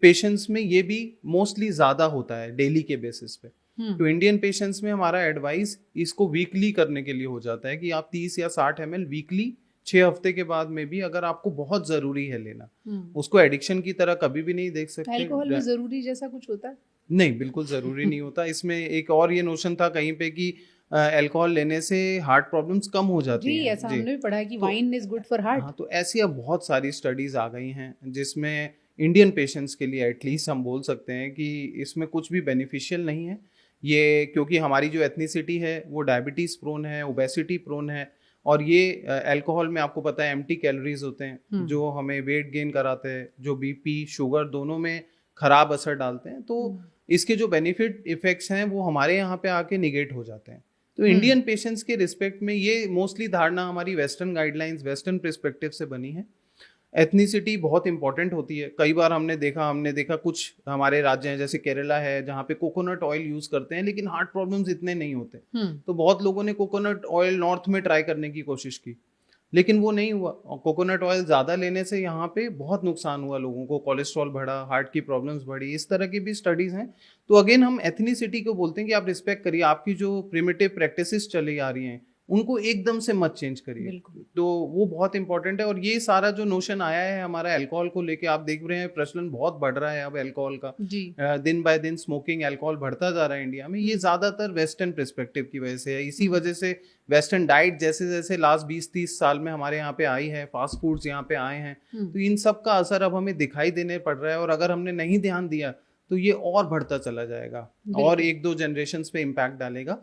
पेशेंट्स में ये भी मोस्टली ज्यादा होता है डेली के बेसिस पे, तो इंडियन पेशेंट्स में हमारा एडवाइस इसको वीकली करने के लिए हो जाता है कि आप 30 या 60 ml वीकली 6 हफ्ते के बाद में भी, अगर आपको बहुत जरूरी है लेना, उसको एडिक्शन की तरह कभी भी नहीं देख सकते। अल्कोहल में जरूरी जैसा कुछ होता है? नहीं, बिल्कुल जरूरी नहीं होता। इसमें एक और ये नोशन था कहीं पे कि अल्कोहल लेने से हार्ट प्रॉब्लम्स कम हो जाती हैं। ऐसा हमने भी पढ़ा है कि wine is good for heart. हाँ, तो ऐसी अब बहुत सारी स्टडीज आ गई हैं जिसमें इंडियन पेशेंट्स के लिए एटलीस्ट हम बोल सकते हैं कि इसमें कुछ भी बेनिफिशियल नहीं है ये, क्योंकि हमारी जो एथनिसिटी है वो डायबिटीज प्रोन है, ओबेसिटी प्रोन है, और ये अल्कोहल में आपको पता है एम्प्टी कैलोरीज होते हैं जो हमें वेट गेन कराते हैं, जो बीपी शुगर दोनों में खराब असर डालते हैं। तो इसके जो बेनिफिट इफेक्ट्स हैं वो हमारे यहाँ पे आके निगेट हो जाते हैं। तो इंडियन पेशेंट्स के रिस्पेक्ट में ये मोस्टली धारणा हमारी वेस्टर्न गाइडलाइंस, वेस्टर्न पर्सपेक्टिव से बनी है। एथनिसिटी बहुत इंपॉर्टेंट होती है। कई बार हमने देखा कुछ हमारे राज्य हैं जैसे केरला है जहाँ पे कोकोनट ऑयल यूज करते हैं लेकिन हार्ट प्रॉब्लम्स इतने नहीं होते। तो बहुत लोगों ने कोकोनट ऑयल नॉर्थ में ट्राई करने की कोशिश की लेकिन वो नहीं हुआ। कोकोनट ऑयल ज्यादा लेने से यहाँ पे बहुत नुकसान हुआ लोगों को, कोलेस्ट्रॉल बढ़ा, हार्ट की प्रॉब्लम्स बढ़ी, इस तरह की भी स्टडीज हैं। तो अगेन हम एथनिसिटी को बोलते हैं कि आप रिस्पेक्ट करिए, आपकी जो प्रिमिटिव प्रैक्टिसेस चली आ रही हैं उनको एकदम से मत चेंज करिए। तो वो बहुत इंपॉर्टेंट है। और ये सारा जो नोशन आया है हमारा अल्कोहल को लेके, आप देख रहे हैं प्रचलन बहुत बढ़ रहा है अब अल्कोहल का, दिन बाय दिन स्मोकिंग अल्कोहल बढ़ता जा रहा है इंडिया में। ये ज्यादातर वेस्टर्न पर्सपेक्टिव की वजह से है। इसी वजह से वेस्टर्न डाइट जैसे जैसे लास्ट 20-30 साल में हमारे यहाँ पे आई है, फास्ट फूड्स यहाँ पे आए हैं, तो इन सब का असर अब हमें दिखाई देने पड़ रहा है। और अगर हमने नहीं ध्यान दिया तो ये और बढ़ता चला जाएगा और 1-2 जनरेशंस पे इम्पैक्ट डालेगा।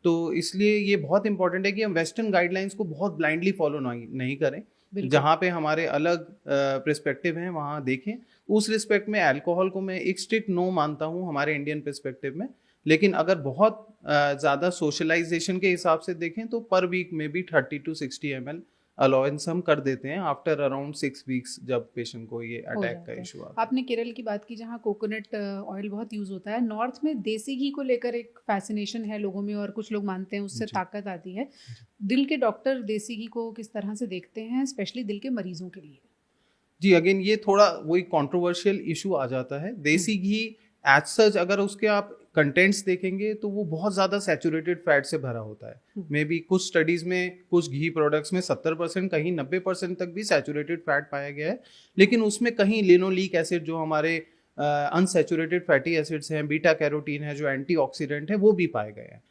तो इसलिए ये बहुत इंपॉर्टेंट है कि हम वेस्टर्न गाइडलाइंस को बहुत ब्लाइंडली फॉलो नहीं करें। जहाँ पे हमारे अलग पर्सपेक्टिव हैं वहाँ देखें। उस रिस्पेक्ट में अल्कोहल को मैं एक स्ट्रिक्ट नो मानता हूँ हमारे इंडियन पर्सपेक्टिव में। लेकिन अगर बहुत ज़्यादा सोशलाइजेशन के हिसाब से देखें तो पर वीक में भी 30 to 60 ml अलाउंस हम कर देते हैं आफ्टर अराउंड 6 वीक्स जब पेशेंट को ये अटैक का इशू आता है। आपने केरल की बात की जहाँ कोकोनट ऑयल बहुत यूज होता है। नॉर्थ में देसी घी को लेकर एक फैसिनेशन है लोगों में और कुछ लोग मानते हैं उससे ताकत आती है। दिल के डॉक्टर देसी घी को किस तरह से देखते हैं, स्पेशली दिल के मरीजों के लिए? जी अगेन ये थोड़ा वही कंट्रोवर्शियल इशू आ जाता है। देसी घी एज सच अगर उसके आप कंटेंट्स देखेंगे तो वो बहुत ज़्यादा सैचुरेटेड फैट से भरा होता है। मे बी कुछ स्टडीज़ में कुछ घी प्रोडक्ट्स में 70%, कहीं 90% तक भी सैचुरेटेड फैट पाया गया है, लेकिन उसमें कहीं लिनोलिक एसिड जो हमारे अनसैचुरेटेड फैटी एसिड्स हैं, बीटा कैरोटीन है जो एंटीऑक्सीडेंट है, वो भी पाए गए हैं।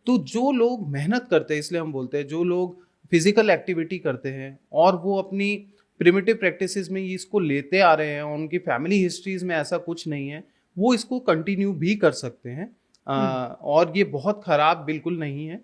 तो जो लोग मेहनत करते हैं, इसलिए हम बोलते हैं जो लोग फिजिकल एक्टिविटी करते हैं और वो अपनी प्रिमिटिव प्रैक्टिसेस में इसको लेते आ रहे हैं, उनकी फैमिली हिस्ट्रीज में ऐसा कुछ नहीं है, वो इसको कंटिन्यू भी कर सकते हैं। और ये बहुत खराब बिल्कुल नहीं है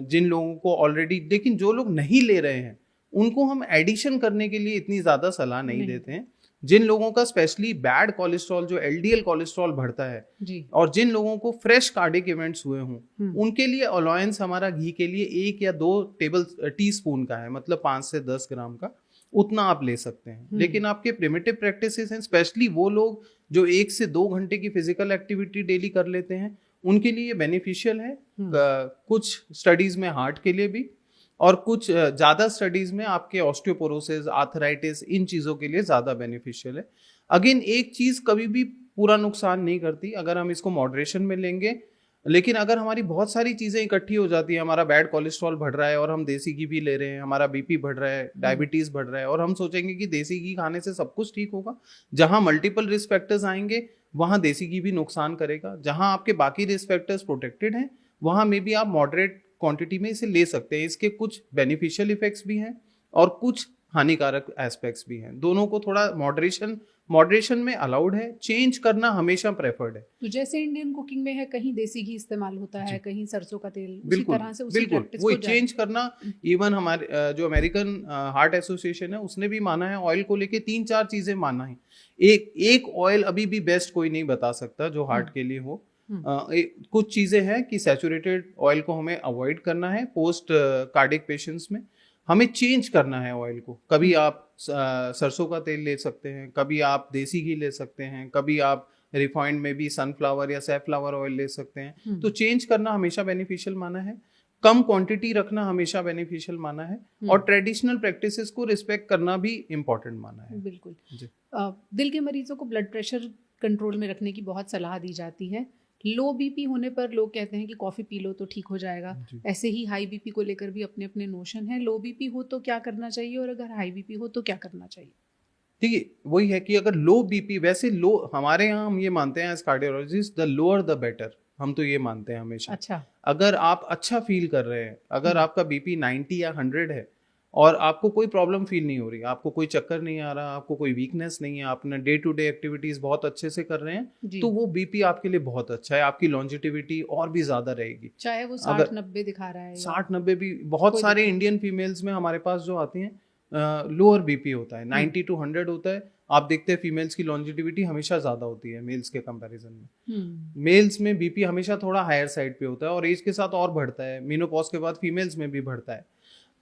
जिन लोगों को ऑलरेडी। लेकिन जो लोग नहीं ले रहे हैं उनको हम एडिशन करने के लिए इतनी ज़्यादा सलाह नहीं देते हैं। जिन लोगों का स्पेशली बैड कोलेस्ट्रॉल जो एलडीएल कोलेस्ट्रॉल बढ़ता है जी, और जिन लोगों को फ्रेश कार्डिक इवेंट्स हुए हों, उनके लिए अलाउंस हमारा घी के लिए 1 या 2 टी स्पून का है, मतलब 5 से 10 ग्राम का, उतना आप ले सकते हैं। लेकिन आपके प्रिमिटिव प्रैक्टिसेस हैं, स्पेशली वो लोग जो 1 से 2 घंटे की फिजिकल एक्टिविटी डेली कर लेते हैं, उनके लिए बेनिफिशियल है। कुछ स्टडीज में हार्ट के लिए भी, और कुछ ज़्यादा स्टडीज़ में आपके ऑस्टियोपोरोसिस, आर्थराइटिस, इन चीज़ों के लिए ज़्यादा बेनिफिशियल है। अगेन एक चीज़ कभी भी पूरा नुकसान नहीं करती अगर हम इसको मॉडरेशन में लेंगे। लेकिन अगर हमारी बहुत सारी चीज़ें इकट्ठी हो जाती है, हमारा बैड कोलेस्ट्रॉल बढ़ रहा है और हम देसी घी भी ले रहे हैं, हमारा बीपी बढ़ रहा है, डायबिटीज़ बढ़ रहा है, और हम सोचेंगे कि देसी घी खाने से सब कुछ ठीक होगा, जहाँ मल्टीपल रिस्क फैक्टर्स आएंगे वहाँ देसी घी भी नुकसान करेगा। जहाँ आपके बाकी रिस्क फैक्टर्स प्रोटेक्टेड हैं वहाँ में भी आप मॉडरेट क्वांटिटी में इसे ले सकते हैं। इसके कुछ बेनिफिशियल इफेक्ट्स भी हैं और कुछ हानिकारक एस्पेक्ट्स भी हैं। दोनों को थोड़ा मॉडरेशन में अलाउड है, चेंज करना हमेशा प्रेफर्ड है। तो जैसे इंडियन कुकिंग में है, कहीं देसी घी इस्तेमाल होता है, कहीं सरसों का तेल, उसी बिल्कुल तरह से उसी बिल्कुल प्रैक्टिस वही को चेंज करना। इवन हमारे जो अमेरिकन हार्ट एसोसिएशन है उसने भी माना है, ऑयल को लेके 3-4 चीजें माना है। एक ऑयल अभी भी बेस्ट कोई नहीं बता सकता जो हार्ट के लिए हो। कुछ चीजें हैं कि सैचुरेटेड ऑयल को हमें अवॉइड करना है पोस्ट कार्डिक पेशेंट्स में, हमें चेंज करना है ऑयल को। कभी आप सरसों का तेल ले सकते हैं, कभी आप देसी घी ले सकते हैं, कभी आप रिफाइंड में भी सनफ्लावर या सैफ्लावर ऑयल ले सकते हैं। तो चेंज करना हमेशा बेनिफिशियल माना है, कम क्वांटिटी रखना हमेशा बेनिफिशियल माना है, और ट्रेडिशनल प्रैक्टिसेस को रिस्पेक्ट करना भी इम्पोर्टेंट माना है। बिल्कुल। दिल के मरीजों को ब्लड प्रेशर कंट्रोल में रखने की बहुत सलाह दी जाती है। लो बीपी होने पर लोग कहते हैं कि कॉफ़ी पी लो तो ठीक हो जाएगा। ऐसे ही हाई बीपी को लेकर भी अपने अपने नोशन है। लो बीपी हो तो क्या करना चाहिए, और अगर हाई बीपी हो तो क्या करना चाहिए? देखिए वही है कि अगर लो बीपी, वैसे लो हमारे यहाँ हम ये मानते हैं as cardiologist, the lower the better, हम तो ये मानते हैं हमेशा। अच्छा, अगर आप अच्छा फील कर रहे हैं, अगर आपका बीपी 90 या 100 है और आपको कोई प्रॉब्लम फील नहीं हो रही, आपको कोई चक्कर नहीं आ रहा, आपको कोई वीकनेस नहीं है, आप अपना डे टू डे एक्टिविटीज बहुत अच्छे से कर रहे हैं, तो वो बीपी आपके लिए बहुत अच्छा है। आपकी लॉन्जिटिविटी और भी ज्यादा रहेगी, चाहे वो 60-90 दिखा रहा है। 60-90 भी। बहुत सारे इंडियन फीमेल्स में हमारे पास जो आती हैं लोअर बीपी होता है, 90 to 100 होता है। आप देखते हैं फीमेल्स की लॉन्जिटिविटी हमेशा ज्यादा होती है मेल्स के कंपैरिजन में। मेल्स में बीपी हमेशा थोड़ा हायर साइड पे होता है और एज के साथ और बढ़ता है, मेनोपॉज के बाद फीमेल्स में भी बढ़ता है।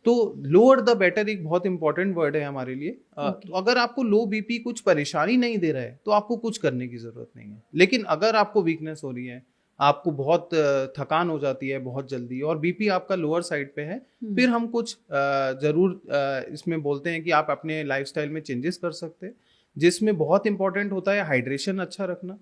तो लोअर द बेटर एक बहुत इंपॉर्टेंट वर्ड है हमारे लिए। तो अगर आपको लो बीपी कुछ परेशानी नहीं दे रहा है तो आपको कुछ करने की जरूरत नहीं है। लेकिन अगर आपको वीकनेस हो रही है, आपको बहुत थकान हो जाती है बहुत जल्दी, और बीपी आपका लोअर साइड पे है, फिर हम कुछ जरूर इसमें बोलते हैं कि आप अपने लाइफस्टाइल में चेंजेस कर सकते हैं, जिसमें बहुत इंपॉर्टेंट होता है हाइड्रेशन अच्छा रखना।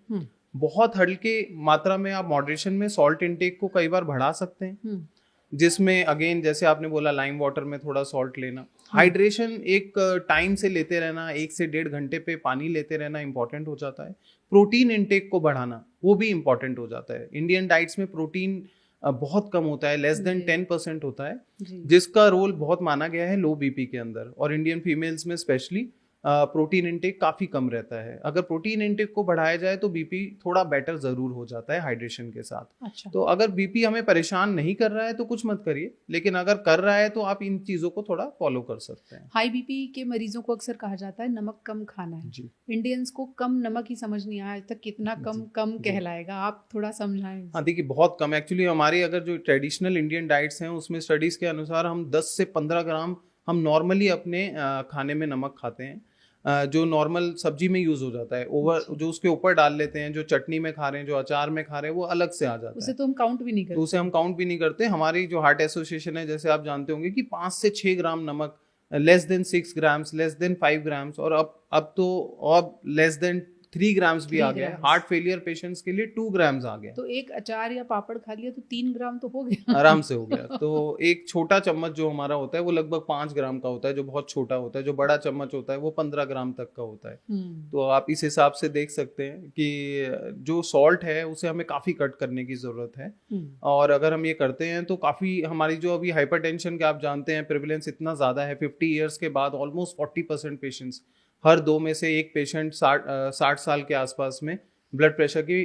बहुत हल्के मात्रा में आप मॉडरेशन में सॉल्ट इंटेक को कई बार बढ़ा सकते हैं, जिसमें अगेन जैसे आपने बोला लाइम वाटर में थोड़ा सॉल्ट लेना। हाइड्रेशन एक टाइम से लेते रहना, 1 से 1.5 घंटे पे पानी लेते रहना इंपॉर्टेंट हो जाता है। प्रोटीन इंटेक को बढ़ाना वो भी इंपॉर्टेंट हो जाता है। इंडियन डाइट्स में प्रोटीन बहुत कम होता है, लेस देन 10% होता है, जिसका रोल बहुत माना गया है लो बीपी के अंदर। और इंडियन फीमेल्स में स्पेशली प्रोटीन इंटेक काफी कम रहता है। अगर प्रोटीन इंटेक को बढ़ाया जाए तो बीपी थोड़ा बेटर जरूर हो जाता है हाइड्रेशन के साथ। अच्छा। तो अगर बीपी हमें परेशान नहीं कर रहा है तो कुछ मत करिए, लेकिन अगर कर रहा है तो आप इन चीजों को थोड़ा फॉलो कर सकते हैं। हाई बीपी के मरीजों को अक्सर कहा जाता है नमक कम खाना है जी। इंडियंस को कम नमक ही समझ नहीं आया तक, कितना कम कहलाएगा, आप थोड़ा समझाएं। हाँ देखिए बहुत कम एक्चुअली। हमारी अगर जो ट्रेडिशनल इंडियन डाइट्स हैं उसमें स्टडीज के अनुसार हम 10 से 15 ग्राम हम नॉर्मली अपने खाने में नमक खाते हैं, जो नॉर्मल सब्जी में यूज हो जाता है। ओवर जो उसके ऊपर डाल लेते हैं, जो चटनी में खा रहे हैं, जो अचार में खा रहे हैं, वो अलग से आ जाता है। उसे तो हम काउंट भी नहीं करते। तो उसे हम काउंट भी नहीं करते। हमारी जो हार्ट एसोसिएशन है, जैसे आप जानते होंगे कि 5 से 6 ग्राम नमक, less than 6 grams, less than 5 grams, और अब तो और लेस देन 3 ग्राम्स भी 3 आ गया है। ग्राम्स। हार्ट फेलियर पेशेंट्स के लिए 2 ग्राम्स आ गया है। तो एक अचार या पापड़ खा लिया तो 3 ग्राम तो हो गया। आराम से हो गया। तो एक छोटा चम्मच जो हमारा होता है वो लगभग 5 ग्राम का होता है, जो बहुत छोटा होता है। जो बड़ा चम्मच होता है वो 15 ग्राम तक का होता है। तो आप इस हिसाब से देख सकते हैं कि जो सॉल्ट है उसे हमें काफ़ी कट करने की ज़रूरत है। और अगर हम ये करते हैं तो काफ़ी हमारी जो अभी हाइपरटेंशन के आप जानते हैं प्रेवलेंस इतना ज़्यादा है, 50 ईयर्स के बाद ऑलमोस्ट 40% पेशेंट्स, हर 2 में से एक पेशेंट 60 साल के आसपास में ब्लड प्रेशर की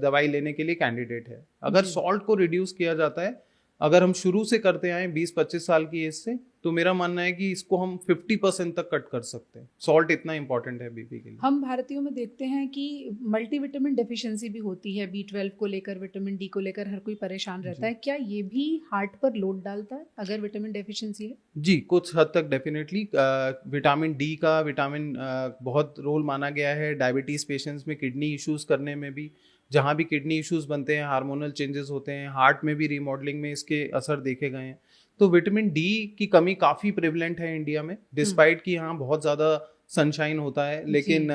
दवाई लेने के लिए कैंडिडेट है। अगर सॉल्ट को रिड्यूस किया जाता है, अगर हम शुरू से करते आए 20-25 साल की एज से, तो मेरा मानना है कि इसको हम 50% तक कट कर सकते हैं। सॉल्ट इतना इंपॉर्टेंट है बीपी के लिए। हम भारतीयों में देखते हैं कि मल्टीविटामिन डेफिशिएंसी भी होती है, B12 को लेकर, विटामिन डी को लेकर हर कोई परेशान रहता है। क्या ये भी हार्ट पर लोड डालता है अगर विटामिन डेफिशिएंसी है? जी, कुछ हद तक डेफिनेटली विटामिन डी का बहुत रोल माना गया है डायबिटीज़ पेशेंट्स में, किडनी इश्यूज़ करने में भी। जहाँ भी किडनी इश्यूज़ बनते हैं, हार्मोनल चेंजेस होते हैं, हार्ट में भी रीमॉडलिंग में इसके असर देखे गए हैं। तो विटामिन डी की कमी काफ़ी प्रेवलेंट है इंडिया में, डिस्पाइट कि यहाँ बहुत ज़्यादा सनशाइन होता है, लेकिन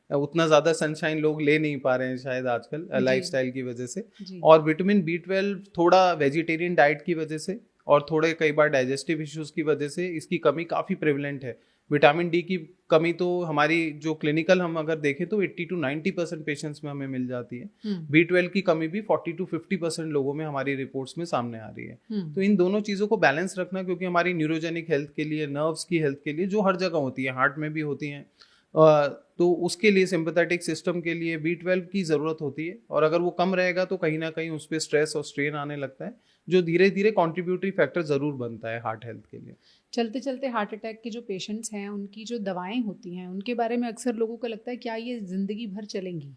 उतना ज़्यादा सनशाइन लोग ले नहीं पा रहे हैं शायद आजकल लाइफस्टाइल की वजह से। और विटामिन B12 थोड़ा वेजिटेरियन डाइट की वजह से और थोड़े कई बार डाइजेस्टिव इश्यूज़ की वजह से इसकी कमी काफ़ी प्रेवलेंट है। विटामिन डी की कमी तो हमारी जो क्लिनिकल हम अगर देखें तो 80-90% पेशेंट्स में हमें मिल जाती है। B12 की कमी भी 40-50% लोगों में हमारी रिपोर्ट्स में सामने आ रही है। तो इन दोनों चीज़ों को बैलेंस रखना, क्योंकि हमारी न्यूरोजेनिक हेल्थ के लिए, नर्व्स की हेल्थ के लिए, जो हर जगह होती है, हार्ट में भी होती हैं, तो उसके लिए सिंपैथेटिक सिस्टम के लिए B12 की ज़रूरत होती है। और अगर वो कम रहेगा तो कहीं ना कहीं उस पर स्ट्रेस और स्ट्रेन आने लगता है, जो धीरे धीरे कॉन्ट्रीब्यूटरी फैक्टर ज़रूर बनता है हार्ट हेल्थ के लिए। चलते चलते हार्ट अटैक के जो पेशेंट्स हैं, उनकी जो दवाएं होती हैं, उनके बारे में अक्सर लोगों को लगता है क्या ये ज़िंदगी भर चलेंगी?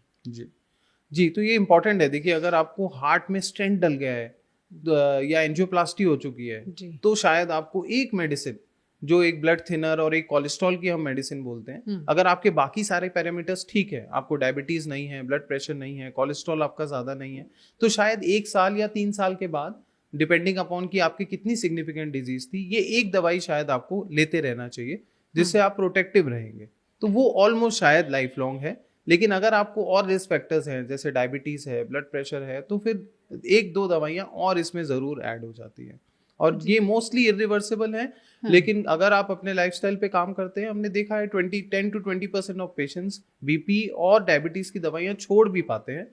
जी, तो ये इंपॉर्टेंट है। देखिए, अगर आपको हार्ट में स्टेंट डल गया है या एंजियोप्लास्टी हो चुकी है, तो शायद आपको एक मेडिसिन, जो एक ब्लड थिनर और एक कोलेस्ट्रॉल की हम मेडिसिन बोलते हैं, अगर आपके बाकी सारे पैरामीटर्स ठीक है, आपको डायबिटीज नहीं है, ब्लड प्रेशर नहीं है, कोलेस्ट्रॉल आपका ज़्यादा नहीं है, तो शायद 1 साल या 3 साल के बाद, डिपेंडिंग अपॉन कि आपकी कितनी सिग्निफिकेंट डिजीज थी, ये एक दवाई शायद आपको लेते रहना चाहिए, जिससे आप प्रोटेक्टिव रहेंगे। तो वो ऑलमोस्ट शायद लाइफ लॉन्ग है। लेकिन अगर आपको और रिस्क फैक्टर्स हैं, जैसे डायबिटीज है, ब्लड प्रेशर है, तो फिर 1-2 दवाइयाँ और इसमें ज़रूर ऐड हो जाती है। और ये मोस्टली इरिवर्सिबल है। लेकिन अगर आप अपने लाइफस्टाइल पे काम करते हैं, हमने देखा है 10-20% ऑफ पेशेंट्स बीपी और डायबिटीज की दवाइयाँ छोड़ भी पाते हैं,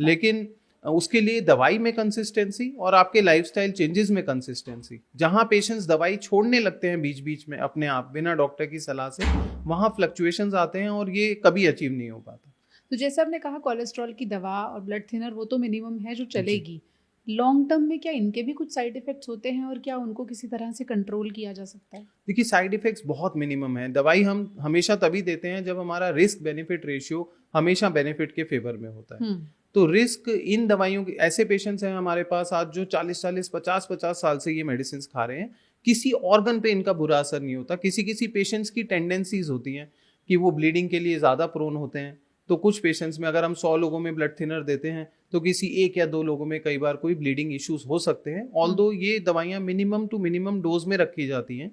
लेकिन उसके लिए दवाई में कंसिस्टेंसी और आपके लाइफस्टाइल चेंजेस में कंसिस्टेंसी, जहां पेशेंट्स दवाई छोड़ने लगते हैं बीच बीच में अपने आप बिना डॉक्टर की सलाह से, वहां फ्लक्चुएशंस आते हैं और ये कभी अचीव नहीं हो पाता। तो जैसे आपने कहा कोलेस्ट्रॉल की दवा और ब्लड थिनर वो तो मिनिमम है जो चलेगी, लॉन्ग टर्म में क्या इनके भी कुछ साइड इफेक्ट्स होते हैं और क्या उनको किसी तरह से कंट्रोल किया जा सकता है? देखिए, साइड इफेक्ट्स बहुत मिनिमम है। दवाई हम हमेशा तभी देते हैं जब हमारा रिस्क बेनिफिट रेशियो हमेशा बेनिफिट के फेवर में होता है। तो रिस्क इन दवाइयों के, ऐसे पेशेंट्स हैं हमारे पास आज जो 40-40, 50-50 साल से ये मेडिसिन खा रहे हैं, किसी ऑर्गन पे इनका बुरा असर नहीं होता। किसी पेशेंट्स की टेंडेंसीज होती हैं कि वो ब्लीडिंग के लिए ज़्यादा प्रोन होते हैं, तो कुछ पेशेंट्स में अगर हम 100 लोगों में ब्लड थिनर देते हैं तो किसी 1 या 2 लोगों में कई बार कोई ब्लीडिंग इश्यूज हो सकते हैं। ऑल्दो ये दवाइयाँ मिनिमम टू मिनिमम डोज में रखी जाती हैं,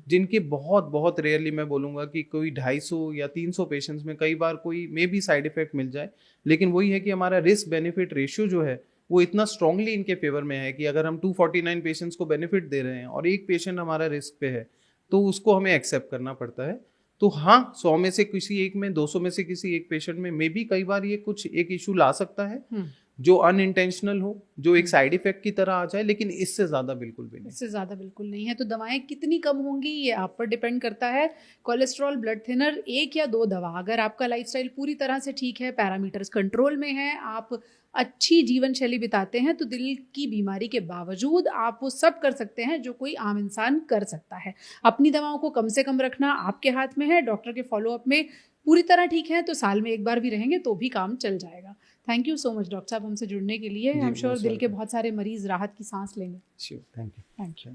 जिनके बहुत बहुत रेयरली मैं बोलूँगा कि कोई 250 या 300 पेशेंट्स में कई बार कोई मे भी साइड इफेक्ट मिल जाए। लेकिन वही है कि हमारा रिस्क बेनिफिट रेशियो जो है वो इतना स्ट्रांगली इनके फेवर में है कि अगर हम 249 पेशेंट्स को बेनिफिट दे रहे हैं और एक पेशेंट हमारा रिस्क पे है, तो उसको हमें एक्सेप्ट करना पड़ता है। तो हाँ, 100 में से किसी एक में, 200 में से किसी एक पेशेंट में मे बी कई बार ये कुछ एक इशू ला सकता है जो अनइंटेंशनल हो, जो एक साइड इफेक्ट की तरह आ जाए, लेकिन इससे ज़्यादा बिल्कुल भी नहीं। इससे ज़्यादा बिल्कुल नहीं है। तो दवाएं कितनी कम होंगी ये आप पर डिपेंड करता है। कोलेस्ट्रॉल, ब्लड थिनर, 1 या 2 दवा, अगर आपका लाइफस्टाइल पूरी तरह से ठीक है, पैरामीटर्स कंट्रोल में है, आप अच्छी जीवन शैली बिताते हैं, तो दिल की बीमारी के बावजूद आप वो सब कर सकते हैं जो कोई आम इंसान कर सकता है। अपनी दवाओं को कम से कम रखना आपके हाथ में है। डॉक्टर के फॉलोअप में पूरी तरह ठीक है तो साल में 1 बार भी रहेंगे तो भी काम चल जाएगा। Thank you so much doctor साहब हमसे जुड़ने के लिए। आई एम श्योर दिल के बहुत सारे मरीज राहत की सांस लेंगे। Thank you.